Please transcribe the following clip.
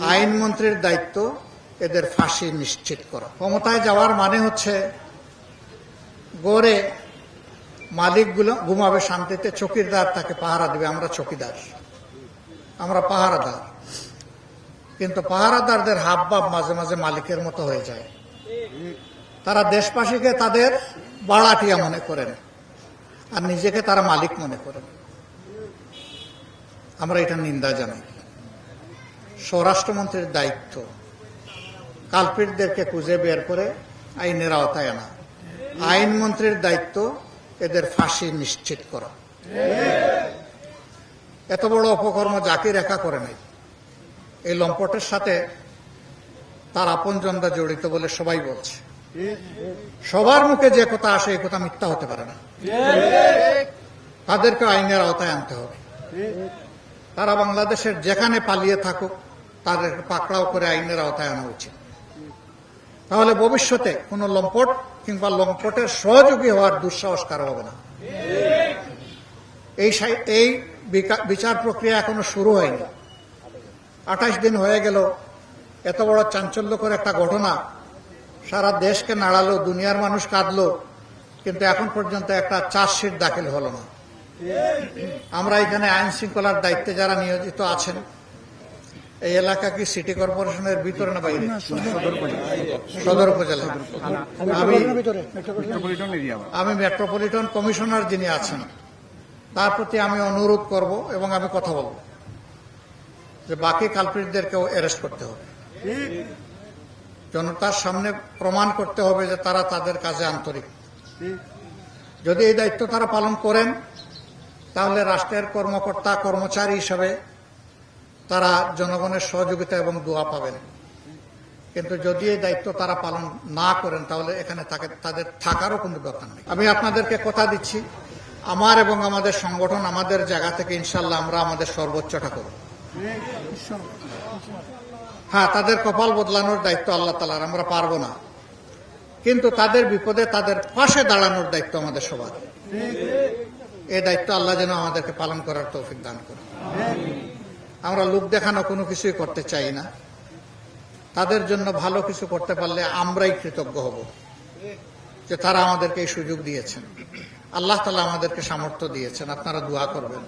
আইনমন্ত্রীর দায়িত্ব এদের ফাঁসি নিশ্চিত করা। ক্ষমতায় যাওয়ার মানে হচ্ছে গড়ে মালিকগুলো ঘুমাবে শান্তিতে, চকিদার তাকে পাহারা দেবে। আমরা চকিদার, আমরা পাহারাদার, কিন্তু পাহারাদারদের হাবভাব মাঝে মাঝে মালিকের মতো হয়ে যায়। তারা দেশবাসীকে তাদের বাড়াটিয়া মনে করেন আর নিজেকে তারা মালিক মনে করেন। আমরা এটা নিন্দা জানাই। স্বরাষ্ট্রমন্ত্রীর দায়িত্ব কালপিটদেরকে খুঁজে বের করে আইনের আওতায় আনা। আইনমন্ত্রীর দায়িত্ব এদের ফাঁসি নিশ্চিত করা। এত বড় অপকর্ম জাকির একা করে নাই। এই লম্পটের সাথে তার আপনজনরা জড়িত বলে সবাই বলছে। সবার মুখে যে কথা আসে এই কথা মিথ্যা হতে পারে না। তাদেরকে আইনের আওতায় আনতে হবে। তারা বাংলাদেশের যেখানে পালিয়ে থাকুক তাদেরকে পাকড়াও করে আইনের আওতায় আনা উচিত। তাহলে ভবিষ্যতে কোন লম্পট কিংবা লম্পটের সহযোগী হওয়ার দুঃসাহস কারো হবে না। এই বিচার প্রক্রিয়া এখনো শুরু হয়নি। 28 দিন হয়ে গেল। এত বড় চাঞ্চল্যকর একটা ঘটনা সারা দেশকে নাড়ালো, দুনিয়ার মানুষ কাঁদলো, কিন্তু এখন পর্যন্ত একটা চার্জশিট দাখিল হলো না। আমরা এখানে আইন শৃঙ্খলার দায়িত্বে যারা নিয়োজিত আছেন, এই এলাকা কি সিটি কর্পোরেশনের ভিতরে না বাইরে? সদর উপজেলা। আমি মেট্রোপলিটন কমিশনার যিনি আছেন তার প্রতি আমি অনুরোধ করব এবং আমি কথা বলব যে বাকি কালপ্রিটদেরকেও অ্যারেস্ট করতে হবে। জনতার সামনে প্রমাণ করতে হবে যে তারা তাদের কাজে আন্তরিক। যদি এই দায়িত্ব তারা পালন করেন তাহলে রাষ্ট্রের কর্মকর্তা কর্মচারী হিসাবে তারা জনগণের সহযোগিতা এবং দোয়া পাবেন। কিন্তু যদি এই দায়িত্ব তারা পালন না করেন তাহলে এখানে তাদের থাকারও কোনো দরকার নেই। আমি আপনাদেরকে কথা দিচ্ছি, আমার এবং আমাদের সংগঠন আমাদের জায়গা থেকে ইনশাল্লাহ আমরা আমাদের সর্বোচ্চটা করব। হ্যাঁ, তাদের কপাল বদলানোর দায়িত্ব আল্লাহ তাআলার, আমরা পারবো না, কিন্তু তাদের বিপদে তাদের পাশে দাঁড়ানোর দায়িত্ব আমাদের সবার। এই দায়িত্ব আল্লাহ যেন আমাদেরকে পালন করার তৌফিক দান করে। আমরা লোক দেখানো কোনো কিছুই করতে চাই না। তাদের জন্য ভালো কিছু করতে পারলে আমরাই কৃতজ্ঞ হব যে তারা আমাদেরকে এই সুযোগ দিয়েছেন। আল্লাহ তাআলা আমাদেরকে সামর্থ্য দিয়েছেন। আপনারা দোয়া করবেন।